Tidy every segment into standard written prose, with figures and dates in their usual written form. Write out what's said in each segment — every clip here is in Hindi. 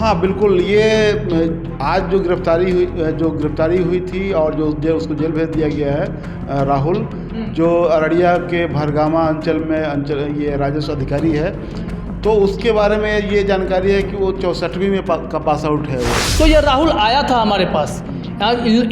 हाँ, बिल्कुल। ये आज जो गिरफ्तारी हुई थी और उसको जेल भेज दिया गया है, राहुल, जो अररिया के भरगामा ये राजस्व अधिकारी है। तो उसके बारे में ये जानकारी है कि वो 64वीं में का पास आउट है वो। तो ये राहुल आया था हमारे पास,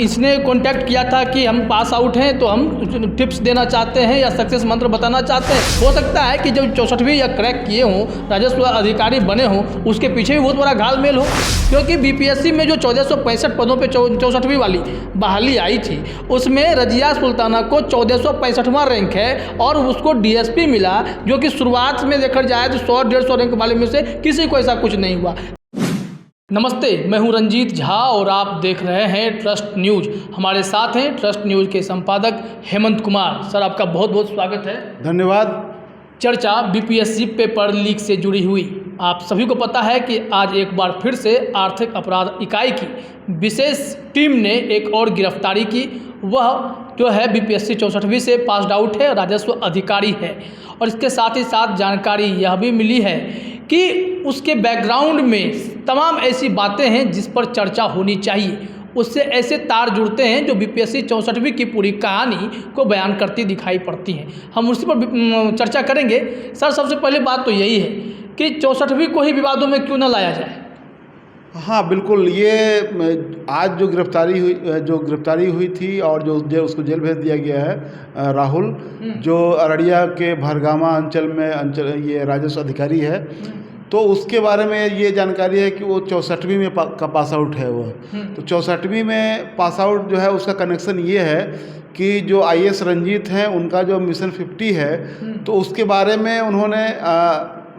इसने कांटेक्ट किया था कि हम पास आउट हैं, तो हम टिप्स देना चाहते हैं या सक्सेस मंत्र बताना चाहते हैं। हो सकता है कि जब 64वीं या क्रैक किए हों, राजस्व अधिकारी बने हों, उसके पीछे भी बहुत बड़ा घालमेल हो। क्योंकि बीपीएससी में जो 1465 पदों पे 64वीं वाली बहाली आई थी, उसमें रजिया सुल्ताना को 1465वां रैंक है और उसको डीएसपी मिला, जो कि शुरुआत में देखा जाए तो 100-150 रैंक वाले में से किसी को ऐसा कुछ नहीं हुआ। नमस्ते, मैं हूं रंजीत झा और आप देख रहे हैं ट्रस्ट न्यूज़। हमारे साथ हैं ट्रस्ट न्यूज़ के संपादक हेमंत कुमार। सर, आपका बहुत बहुत स्वागत है। धन्यवाद। चर्चा बीपीएससी पेपर लीक से जुड़ी हुई। आप सभी को पता है कि आज एक बार फिर से आर्थिक अपराध इकाई की विशेष टीम ने एक और गिरफ्तारी की। वह जो है बीपीएससी 64वीं से पास आउट है, राजस्व अधिकारी है। और इसके साथ ही साथ जानकारी यह भी मिली है कि उसके बैकग्राउंड में तमाम ऐसी बातें हैं जिस पर चर्चा होनी चाहिए। उससे ऐसे तार जुड़ते हैं जो बीपीएससी 64वीं की पूरी कहानी को बयान करती दिखाई पड़ती हैं। हम उसी पर चर्चा करेंगे। सर, सबसे पहले बात तो यही है कि 64वीं को ही विवादों में क्यों न लाया जाए। हाँ, बिल्कुल। ये आज जो गिरफ्तारी हुई थी और उसको जेल भेज दिया गया है, राहुल, जो अररिया के भरगामा ये राजस्व अधिकारी है। तो उसके बारे में ये जानकारी है कि वो 64वीं में का पास आउट है वो। तो 64वीं में पास आउट जो है, उसका कनेक्शन ये है कि जो आईएएस रंजीत हैं, उनका जो मिशन 50 है, तो उसके बारे में उन्होंने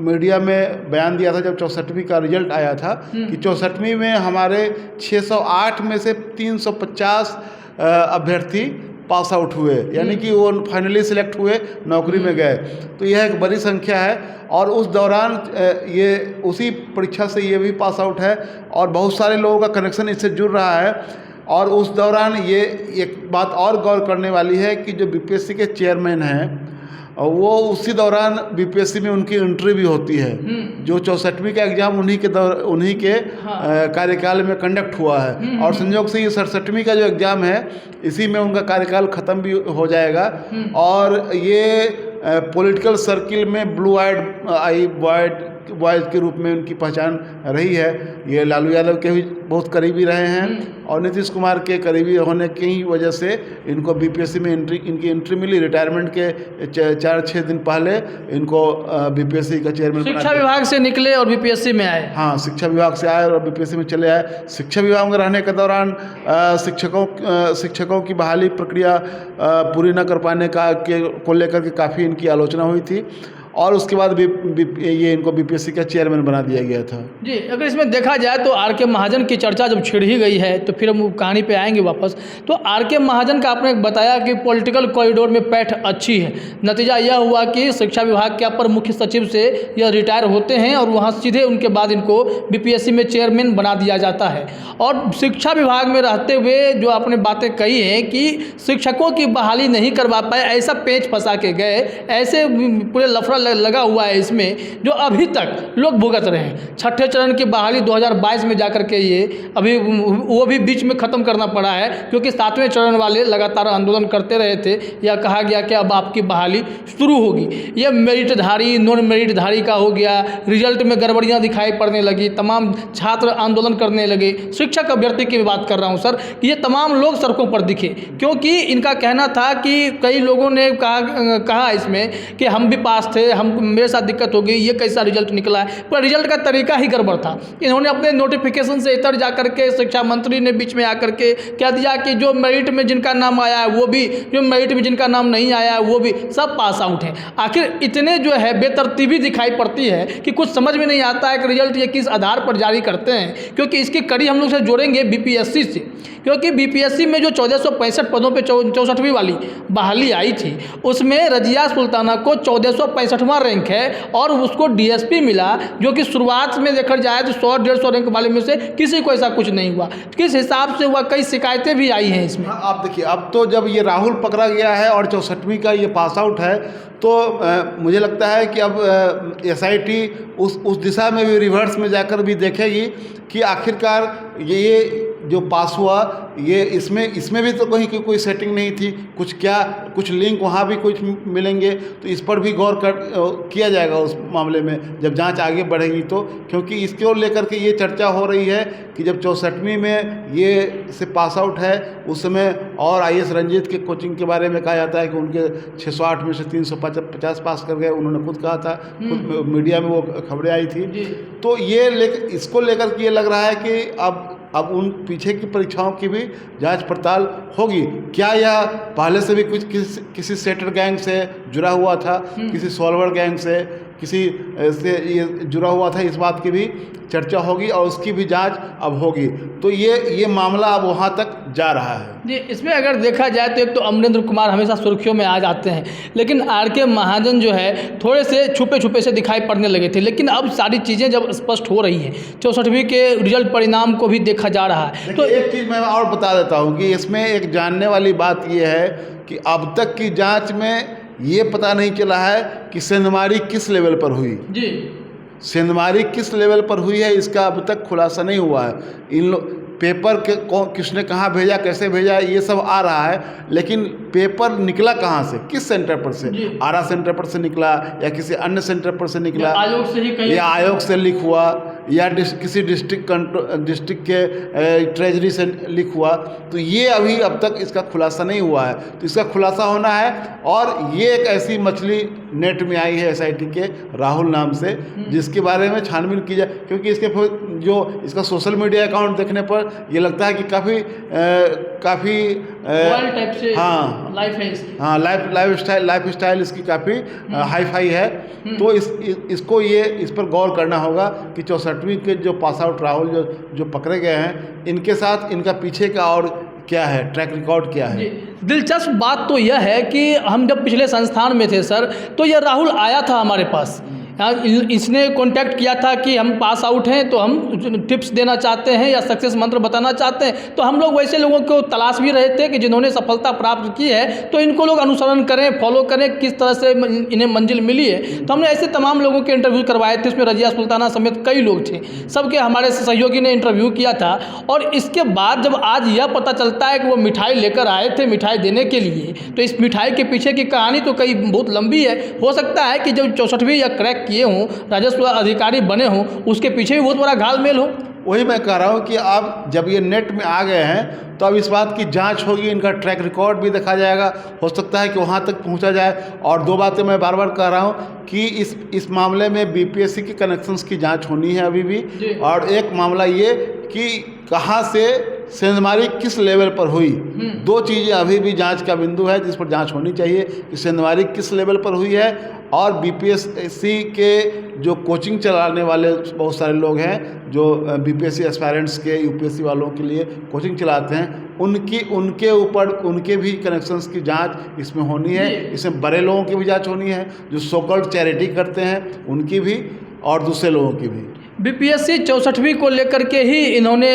मीडिया में बयान दिया था जब 64वीं का रिजल्ट आया था कि 64वीं में हमारे 608 में से 350 अभ्यर्थी पास आउट हुए, यानी कि वो फाइनली सिलेक्ट हुए, नौकरी में गए। तो यह एक बड़ी संख्या है। और उस दौरान ये उसी परीक्षा से ये भी पास आउट है और बहुत सारे लोगों का कनेक्शन इससे जुड़ रहा है। और उस दौरान ये एक बात और गौर करने वाली है कि जो बीपीएससी के चेयरमैन हैं, वो उसी दौरान बीपीएससी में उनकी एंट्री भी होती है। जो 64वीं का एग्ज़ाम उन्हीं के कार्यकाल में कंडक्ट हुआ है। और संयोग से ये 67वीं का जो एग्ज़ाम है, इसी में उनका कार्यकाल ख़त्म भी हो जाएगा। और ये पॉलिटिकल सर्किल में ब्लू आई बॉयज़ के रूप में उनकी पहचान रही है। ये लालू यादव के भी बहुत करीबी रहे हैं और नीतीश कुमार के करीबी होने की वजह से इनको बीपीएससी में इनकी एंट्री मिली। रिटायरमेंट के 4-6 दिन पहले इनको बीपीएससी का चेयरमैन शिक्षा विभाग से निकले और बीपीएससी में आए। हाँ, शिक्षा विभाग से आए और बीपीएससी में चले आए। शिक्षा विभाग में रहने के दौरान शिक्षकों की बहाली प्रक्रिया पूरी न कर पाने को लेकर के काफ़ी इनकी आलोचना हुई थी और उसके बाद ये इनको बीपीएससी का चेयरमैन बना दिया गया था। जी, अगर इसमें देखा जाए तो आर.के. महाजन की चर्चा जब छिड़ ही गई है तो फिर हम कहानी पे आएंगे वापस। तो आर.के. महाजन का आपने बताया कि पॉलिटिकल कॉरिडोर में पैठ अच्छी है। नतीजा यह हुआ कि शिक्षा विभाग के अपर मुख्य सचिव से यह रिटायर होते हैं और वहाँ सीधे उनके बाद इनको बीपीएससी में चेयरमैन बना दिया जाता है। और शिक्षा विभाग में रहते हुए जो आपने बातें कही हैं कि शिक्षकों की बहाली नहीं करवा पाए, ऐसा पेच फंसा के गए, ऐसे पूरे लफड़ा लगा हुआ है इसमें जो अभी तक लोग भुगत रहे हैं। छठे चरण की बहाली 2022 में जाकर के ये अभी वो भी बीच में ख़त्म करना पड़ा है, क्योंकि 7वें चरण वाले लगातार आंदोलन करते रहे थे। यह कहा गया कि अब आपकी बहाली शुरू होगी। यह मेरिटधारी नॉन मेरिटधारी का हो गया, रिजल्ट में गड़बड़ियाँ दिखाई पड़ने लगी, तमाम छात्र आंदोलन करने लगे। शिक्षक अभ्यर्थी की बात कर रहा हूँ सर, ये तमाम लोग सड़कों पर दिखे, क्योंकि इनका कहना था कि कई लोगों ने कहा इसमें कि हम भी पास थे, मेरे साथ दिक्कत हो गई, ये कैसा रिजल्ट निकला है। पर रिजल्ट का तरीका ही गड़बड़ था। इन्होंने अपने नोटिफिकेशन से इतर जाकर के शिक्षा मंत्री ने बीच में आकर के कह दिया कि जो मेरिट में जिनका नाम आया है वो भी, जो मेरिट में जिनका नाम नहीं आया है वो भी, सब पास आउट हैं। आखिर इतने जो है बेतरतीबी दिखाई पड़ती है कि कुछ समझ में नहीं आता है कि रिजल्ट ये किस आधार पर जारी करते हैं। क्योंकि इसकी कड़ी हम लोग से जोड़ेंगे बीपीएससी से, क्योंकि बीपीएससी में जो 1465 पदों पर 64वीं वाली बहाली आई थी, उसमें रजिया सुल्ताना को 1465 65वां रैंक है और उसको डीएसपी मिला, जो कि शुरुआत में देखा जाए तो 100-150 रैंक वाले में से किसी को ऐसा कुछ नहीं हुआ। किस हिसाब से हुआ, कई शिकायतें भी आई हैं इसमें। हाँ, आप देखिए, अब तो जब ये राहुल पकड़ा गया है और 64वीं का ये पास आउट है, तो मुझे लगता है कि अब एसआईटी उस दिशा में भी रिवर्स में जाकर भी देखेगी कि आखिरकार ये जो पास हुआ, ये इसमें भी तो कहीं की कोई सेटिंग नहीं थी, कुछ लिंक वहाँ भी कुछ मिलेंगे, तो इस पर भी गौर किया जाएगा उस मामले में जब जांच आगे बढ़ेगी तो। क्योंकि इसके और लेकर के ये चर्चा हो रही है कि जब 64वीं में ये से पास आउट है, उस समय और आईएएस रंजीत के कोचिंग के बारे में कहा जाता है कि उनके 608 में से 350 पास कर गए, उन्होंने खुद कहा था, खुद मीडिया में वो खबरें आई थी। तो ये इसको लेकर के ये लग रहा है कि अब उन पीछे की परीक्षाओं की भी जांच पड़ताल होगी। क्या यह पहले से भी किसी सेटर गैंग से जुड़ा हुआ था, किसी सॉल्वर गैंग से, किसी से ये जुड़ा हुआ था, इस बात की भी चर्चा होगी और उसकी भी जांच अब होगी। तो ये मामला अब वहाँ तक जा रहा है। जी, इसमें अगर देखा जाए तो एक तो अमरेंद्र कुमार हमेशा सुर्खियों में आ जाते हैं, लेकिन आरके महाजन जो है थोड़े से छुपे से दिखाई पड़ने लगे थे, लेकिन अब सारी चीज़ें जब स्पष्ट हो रही हैं, 64वीं के रिजल्ट परिणाम को भी देखा जा रहा है। तो एक चीज़ मैं और बता देता हूँ कि इसमें एक जानने वाली बात यह है कि अब तक की जाँच में ये पता नहीं चला है कि सेंधमारी किस लेवल पर हुई। जी, सेंधमारी किस लेवल पर हुई है, इसका अब तक खुलासा नहीं हुआ है। पेपर के किसने कहाँ भेजा, कैसे भेजा, ये सब आ रहा है, लेकिन पेपर निकला कहाँ से, किस सेंटर पर से, आरा सेंटर पर से निकला या किसी अन्य सेंटर पर से निकला, आयोग से ही कहीं, या आयोग से लीक हुआ, या किसी डिस्ट्रिक्ट के ट्रेजरी से लीक हुआ, तो ये अभी अब तक इसका खुलासा नहीं हुआ है। तो इसका खुलासा होना है। और ये एक ऐसी मछली नेट में आई है एसआईटी के राहुल नाम से, जिसके बारे में छानबीन की जाए, क्योंकि इसका सोशल मीडिया अकाउंट देखने पर ये लगता है कि काफ़ी टाइप से लाइफ है इसकी। हाँ, लाइफ स्टाइल इसकी काफ़ी हाई फाई है। तो इसको इस पर गौर करना होगा कि 64वीं के जो पास आउट राहुल जो पकड़े गए हैं, इनके साथ इनका पीछे का और क्या है, ट्रैक रिकॉर्ड क्या है। दिलचस्प बात तो यह है कि हम जब पिछले संस्थान में थे सर, तो यह राहुल आया था हमारे पास, इसने कांटेक्ट किया था कि हम पास आउट हैं, तो हम टिप्स देना चाहते हैं या सक्सेस मंत्र बताना चाहते हैं। तो हम लोग वैसे लोगों को तलाश भी रहे थे कि जिन्होंने सफलता प्राप्त की है, तो इनको लोग अनुसरण करें, फॉलो करें, किस तरह से इन्हें मंजिल मिली है। तो हमने ऐसे तमाम लोगों के इंटरव्यू करवाए थे, उसमें रजिया सुल्ताना समेत कई लोग थे, सबके हमारे सहयोगी ने इंटरव्यू किया था। और इसके बाद जब आज यह पता चलता है कि वो मिठाई लेकर आए थे मिठाई देने के लिए, तो इस मिठाई के पीछे की कहानी तो कई बहुत लंबी है। हो सकता है कि जब 64वीं या क्रैक किए हों, राजस्व अधिकारी बने हों, उसके पीछे भी बहुत बड़ा घालमेल हो। वही मैं कह रहा हूँ कि अब जब ये नेट में आ गए हैं, तो अब इस बात की जांच होगी, इनका ट्रैक रिकॉर्ड भी देखा जाएगा। हो सकता है कि वहाँ तक पहुँचा जाए। और दो बातें मैं बार बार कह रहा हूँ कि इस मामले में बीपीएससी के कनेक्शंस की जांच होनी है अभी भी। और एक मामला ये कि कहाँ से सेंधमारी किस लेवल पर हुई, दो चीज़ें अभी भी जांच का बिंदु है जिस पर जांच होनी चाहिए कि सेंधमारी किस लेवल पर हुई है। और बीपीएससी के जो कोचिंग चलाने वाले बहुत सारे लोग हैं, जो बीपीएससी एस्पायरेंट्स के यूपीएससी वालों के लिए कोचिंग चलाते हैं, उनके ऊपर उनके भी कनेक्शंस की जांच इसमें होनी है। इसमें बड़े लोगों की भी जांच होनी है, जो सोकल्ड चैरिटी करते हैं उनकी भी, और दूसरे लोगों की भी। बीपीएससी 64वीं को लेकर के ही इन्होंने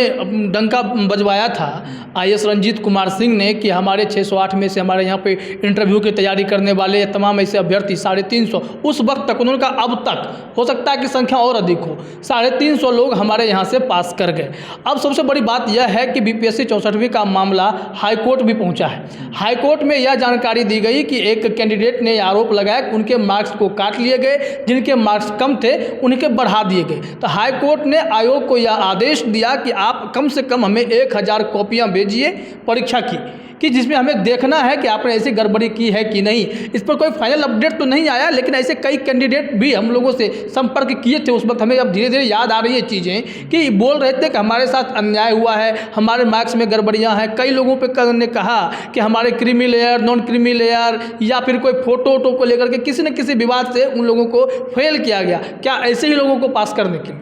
डंका बजवाया था आईएएस रंजीत कुमार सिंह ने कि हमारे 608 में से हमारे यहाँ पे इंटरव्यू की तैयारी करने वाले तमाम ऐसे अभ्यर्थी 350, उस वक्त तक उन्होंने कहा अब तक हो सकता है कि संख्या और अधिक हो, 350 लोग हमारे यहाँ से पास कर गए। अब सबसे बड़ी बात यह है कि बीपीएससी 64वीं का मामला हाईकोर्ट भी पहुँचा है। हाईकोर्ट में यह जानकारी दी गई कि एक कैंडिडेट ने आरोप लगाया कि उनके मार्क्स को काट लिए गए, जिनके मार्क्स कम थे उनके बढ़ा दिए गए। तो हाई कोर्ट ने आयोग को यह आदेश दिया कि आप कम से कम हमें 1000 कॉपियां भेजिए परीक्षा की, कि जिसमें हमें देखना है कि आपने ऐसी गड़बड़ी की है कि नहीं। इस पर कोई फाइनल अपडेट तो नहीं आया, लेकिन ऐसे कई कैंडिडेट भी हम लोगों से संपर्क किए थे उस वक्त। हमें अब धीरे धीरे याद आ रही है चीज़ें कि बोल रहे थे कि हमारे साथ अन्याय हुआ है, हमारे मार्क्स में गड़बड़ियाँ हैं। कई लोगों पर ने कहा कि हमारे creamy layer, non creamy layer या फिर कोई फोटो को लेकर के किसी न किसी विवाद से उन लोगों को फेल किया गया। क्या ऐसे ही लोगों को पास करने के लिए?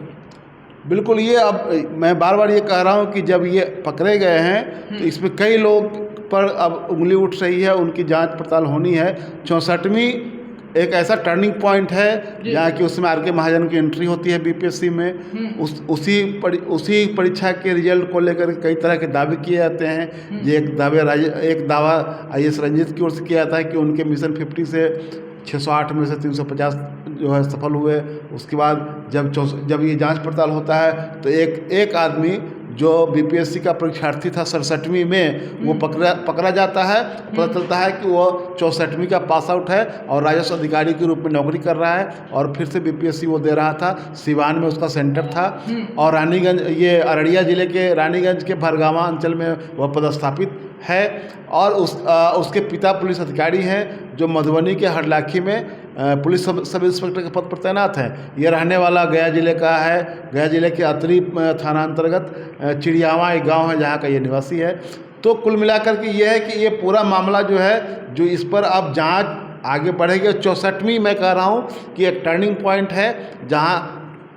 बिल्कुल। ये अब मैं बार बार ये कह रहा हूँ कि जब ये पकड़े गए हैं तो इसमें कई लोग पर अब उंगली उठ रही है, उनकी जांच पड़ताल होनी है। 64वीं एक ऐसा टर्निंग पॉइंट है जहाँ कि उसमें आर के महाजन की एंट्री होती है बीपीएससी में। उसी परीक्षा के रिजल्ट को लेकर कई तरह के दावे किए जाते हैं। ये एक दावा IAS रंजीत की ओर से किया जाता है कि उनके मिशन 50 से 608 में से 350 जो है सफल हुए। उसके बाद जब ये जांच पड़ताल होता है तो एक आदमी जो बीपीएससी का परीक्षार्थी था 67वीं में, वो पकड़ा जाता है। पता चलता है कि वो 64वीं का पास आउट है और राजस्व अधिकारी के रूप में नौकरी कर रहा है और फिर से बीपीएससी वो दे रहा था। सिवान में उसका सेंटर था और रानीगंज, ये अररिया जिले के रानीगंज के भरगामा अंचल में वह पदस्थापित है। और उसके पिता पुलिस अधिकारी हैं जो मधुबनी के हरलाखी में पुलिस सब इंस्पेक्टर के पद पर तैनात है। यह रहने वाला गया जिले का है। गया जिले के अतरी थाना अंतर्गत चिड़ियावा एक गांव है जहां का ये निवासी है। तो कुल मिलाकर के ये है कि ये पूरा मामला जो है, जो इस पर अब जांच आगे बढ़ेगी। 64वीं मैं कह रहा हूँ कि एक टर्निंग पॉइंट है जहां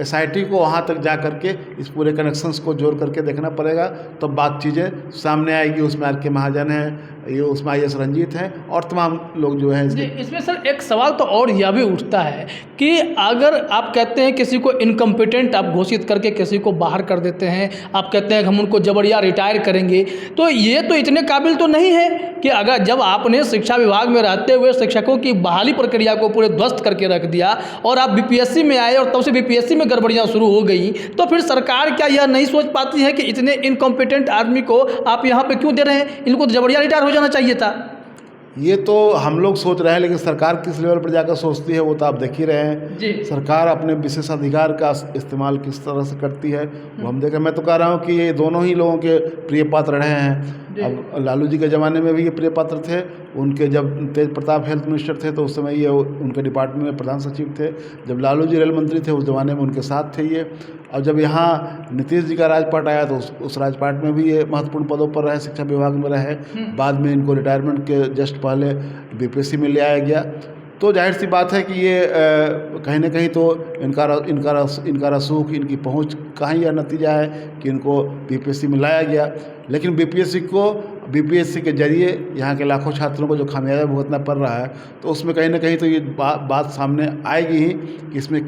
SIT को वहाँ तक जा करके इस पूरे कनेक्शंस को जोड़ करके देखना पड़ेगा, तब तो बात चीज़ें सामने आएगी। उसमें आर के महाजन है, ये उसमें IAS रंजीत हैं और तमाम लोग जो हैं इसमें सर एक सवाल तो और यह भी उठता है कि अगर आप कहते हैं किसी को इनकम्पिटेंट आप घोषित करके किसी को बाहर कर देते हैं, आप कहते हैं कि हम उनको जबरिया रिटायर करेंगे, तो ये तो इतने काबिल तो नहीं है कि अगर जब आपने शिक्षा विभाग में रहते हुए शिक्षकों की बहाली प्रक्रिया को पूरे ध्वस्त करके रख दिया और आप BPSC में आए और तब से BPSC में गड़बड़ियाँ शुरू हो गई, तो फिर सरकार क्या यह नहीं सोच पाती है कि इतने इनकम्पिटेंट आदमी को आप यहाँ पे क्यों दे रहे हैं? इनको तो जबरिया रिटायर हो जाना चाहिए था। ये तो हम लोग सोच रहे हैं, लेकिन सरकार किस लेवल पर जाकर सोचती है वो तो आप देख ही रहे हैं जी। सरकार अपने विशेषाधिकार का इस्तेमाल किस तरह से करती है वो हम देखें। मैं तो कह रहा हूँ कि ये दोनों ही लोगों के प्रिय पात्र रहे हैं। अब लालू जी के ज़माने में भी ये प्रिय पात्र थे। उनके जब तेज प्रताप हेल्थ मिनिस्टर थे तो उस समय ये उनके डिपार्टमेंट में प्रधान सचिव थे। जब लालू जी रेल मंत्री थे उस ज़माने में उनके साथ थे ये। और जब यहाँ नीतीश जी का राजपाट आया तो उस राजपाट में भी ये महत्वपूर्ण पदों पर रहे, शिक्षा विभाग में रहे। बाद में इनको रिटायरमेंट के जस्ट पहले BPSC में ले आया गया। तो जाहिर सी बात है कि ये कहीं ना कहीं तो इनका रसूख, इनकी पहुंच का ही यह नतीजा है कि इनको BPSC में लाया गया। लेकिन BPSC के जरिए यहाँ के लाखों छात्रों को जो खामियाजा भुगतना पड़ रहा है, तो उसमें कहीं ना कहीं तो ये बात सामने आएगी ही कि इसमें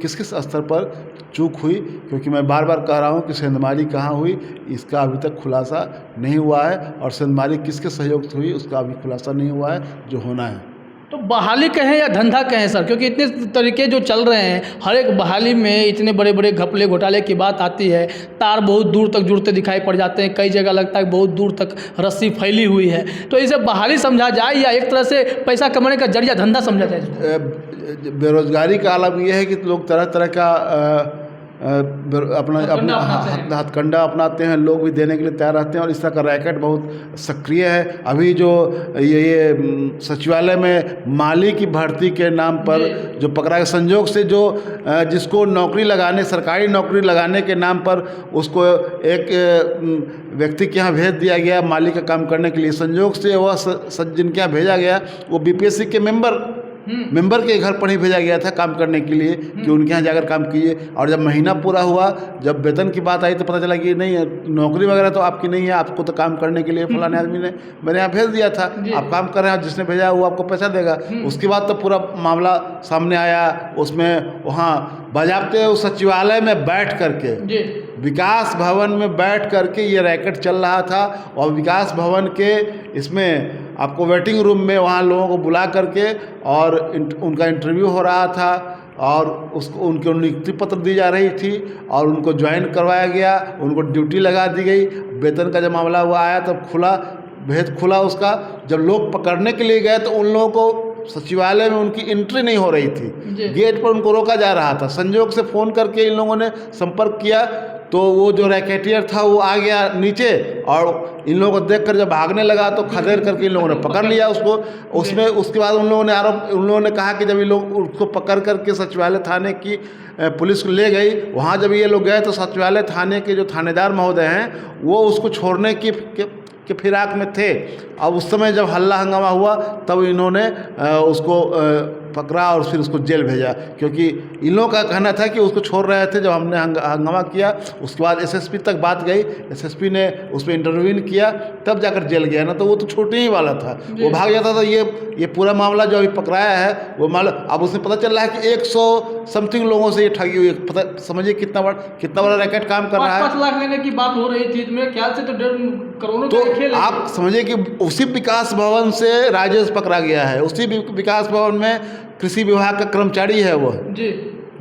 किस स्तर पर चूक हुई। क्योंकि मैं बार बार कह रहा हूँ कि सेंधमारी कहाँ हुई इसका अभी तक खुलासा नहीं हुआ है, और सेंधमारी किसके सहयोग से हुई उसका अभी खुलासा नहीं हुआ है, जो होना है। तो बहाली कहें या धंधा कहें सर, क्योंकि इतने तरीके जो चल रहे हैं, हर एक बहाली में इतने बड़े बड़े घपले घोटाले की बात आती है, तार बहुत दूर तक जुड़ते दिखाई पड़ जाते हैं, कई जगह लगता है बहुत दूर तक रस्सी फैली हुई है। तो इसे बहाली समझा जाए या एक तरह से पैसा कमाने का जरिया धंधा समझा जाए? बेरोजगारी का आलम यह है कि लोग तरह तरह का अपना हथकंडा अपनाते हैं। लोग भी देने के लिए तैयार रहते हैं और इस तरह का रैकेट बहुत सक्रिय है। अभी जो ये सचिवालय में माली की भर्ती के नाम पर जो पकड़ा गया, संजोग से जो जिसको सरकारी नौकरी लगाने के नाम पर उसको एक व्यक्ति के यहाँ भेज दिया गया माली का काम करने के लिए। संजोग से वह जिनके यहाँ भेजा गया वो BPSC के मेंबर के घर पर ही भेजा गया था काम करने के लिए कि उनके यहाँ जाकर काम कीजिए। और जब महीना पूरा हुआ, जब वेतन की बात आई तो पता चला कि नहीं, नौकरी वगैरह तो आपकी नहीं है, आपको तो काम करने के लिए फलाने आदमी ने मेरे यहाँ भेज दिया था, आप काम कर रहे हैं, जिसने भेजा वो आपको पैसा देगा। उसके बाद तो पूरा मामला सामने आया। उसमें वहाँ बाजाबते उस सचिवालय में बैठ करके, विकास भवन में बैठ करके ये रैकेट चल रहा था। और विकास भवन के इसमें आपको वेटिंग रूम में वहाँ लोगों को बुला करके और उनका इंटरव्यू हो रहा था और उनको नियुक्ति पत्र दी जा रही थी और उनको ज्वाइन करवाया गया, उनको ड्यूटी लगा दी गई। वेतन का जब मामला हुआ आया तब भेद खुला उसका। जब लोग पकड़ने के लिए गए तो उन लोगों को सचिवालय में उनकी एंट्री नहीं हो रही थी, गेट पर उनको रोका जा रहा था। संजोग से फ़ोन करके इन लोगों ने संपर्क किया तो वो जो रैकेटियर था वो आ गया नीचे और इन लोगों को देखकर जब भागने लगा तो खदेड़ करके इन लोगों ने पकड़ लिया उसको। उसके बाद उन लोगों ने कहा कि जब ये लोग उसको पकड़ करके सचिवालय थाने की पुलिस को ले गई, वहाँ जब ये लोग गए तो सचिवालय थाने के जो थानेदार महोदय हैं वो उसको छोड़ने के फिराक में थे। अब उस समय जब हल्ला हंगामा हुआ तब इन्होंने उसको पकड़ा और फिर उसको जेल भेजा, क्योंकि इन लोगों का कहना था कि उसको छोड़ रहे थे। जब हमने हंगामा किया उसके बाद एसएसपी तक बात गई, एसएसपी ने उस पर इंटरव्यून किया, तब जाकर जेल गया, ना तो वो तो छूटने ही वाला था, वो भाग जाता था। ये पूरा मामला जो अभी पकड़ाया है वो मामला अब उसमें पता चल रहा है कि 100 समथिंग लोगों से ये ठगी हुई है। पता समझिए कितना बड़ा रैकेट काम कर रहा है। 5 लाख लेने की बात हो रही थी, तो मेरे ख्याल से तो 1.5 करोड़ तो का खेल है। आप समझिए कि उसी विकास भवन से राजेश पकड़ा गया है, उसी विकास भवन में कृषि विभाग का कर्मचारी है वो जी,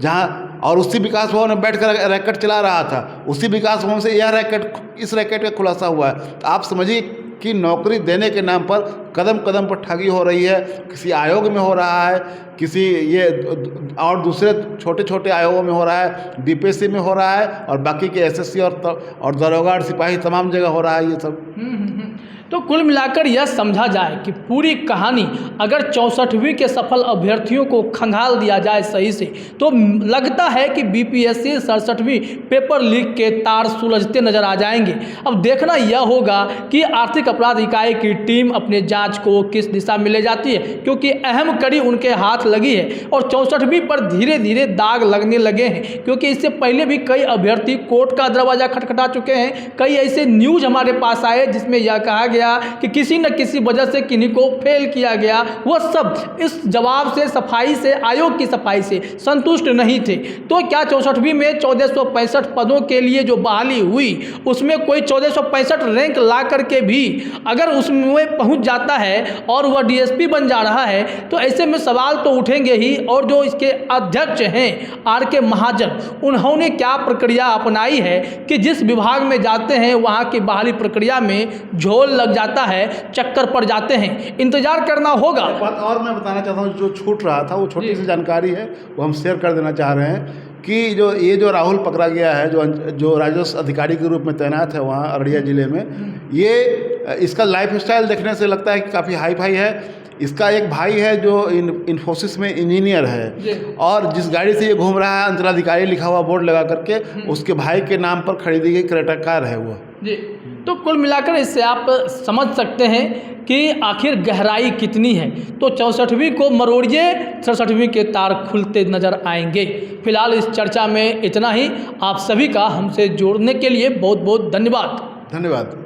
जहाँ, और उसी विकास भवन में बैठकर रैकेट चला रहा था। उसी विकास भवन से यह इस रैकेट का खुलासा हुआ है। तो आप समझिए कि नौकरी देने के नाम पर कदम कदम पर ठगी हो रही है। किसी आयोग में हो रहा है, किसी ये और दूसरे छोटे छोटे आयोगों में हो रहा है, बीपीएससी में हो रहा है, और बाकी के एसएससी और दरोगा सिपाही तमाम जगह हो रहा है ये सब। तो कुल मिलाकर यह समझा जाए कि पूरी कहानी अगर 64वीं के सफल अभ्यर्थियों को खंगाल दिया जाए सही से, तो लगता है कि बीपीएससी 67वीं पेपर लीक के तार सुलझते नजर आ जाएंगे। अब देखना यह होगा कि आर्थिक अपराध इकाई की टीम अपने जांच को किस दिशा में ले जाती है, क्योंकि अहम कड़ी उनके हाथ लगी है और 64वीं पर धीरे धीरे दाग लगने लगे हैं। क्योंकि इससे पहले भी कई अभ्यर्थी कोर्ट का दरवाजा खटखटा चुके हैं। कई ऐसे न्यूज हमारे पास आए जिसमें यह कहा गया कि किसी न किसी वजह से किन्हीं को फेल किया गया। वह सब इस जवाब से, सफाई से, आयोग की सफाई से संतुष्ट नहीं थे। तो क्या 64वीं में 1465 पदों के लिए जो बहाली हुई उसमें कोई 1465 रैंक ला करके भी अगर उसमें पहुंच जाता है और वह डीएसपी बन जा रहा है, तो ऐसे में सवाल तो उठेंगे ही। और जो इसके अध्यक्ष हैं आर.के. महाजन, उन्होंने क्या प्रक्रिया अपनाई है कि जिस विभाग में जाते हैं वहां की बहाली प्रक्रिया में झोल लग जाता है, चक्कर पड़ जाते हैं। इंतजार करना होगा। एक बात और मैं बताना चाहता हूँ, जो छूट रहा था वो छोटी सी जानकारी है, वो हम शेयर कर देना चाह रहे हैं कि जो राहुल पकड़ा गया है, जो राजस्व अधिकारी के रूप में तैनात है वहाँ अररिया ज़िले में, ये इसका लाइफस्टाइल देखने से लगता है कि काफ़ी हाई फाई है। इसका एक भाई है जो इन्फोसिस में इंजीनियर है, और जिस गाड़ी से ये घूम रहा है अंचलाधिकारी लिखा हुआ बोर्ड लगा करके, उसके भाई के नाम पर खरीदी गई क्रेटा कार है वो जी। तो कुल मिलाकर इससे आप समझ सकते हैं कि आखिर गहराई कितनी है। तो 64वीं को मरोड़िए, 67वीं के तार खुलते नजर आएंगे। फिलहाल इस चर्चा में इतना ही। आप सभी का हमसे जोड़ने के लिए बहुत बहुत धन्यवाद। धन्यवाद।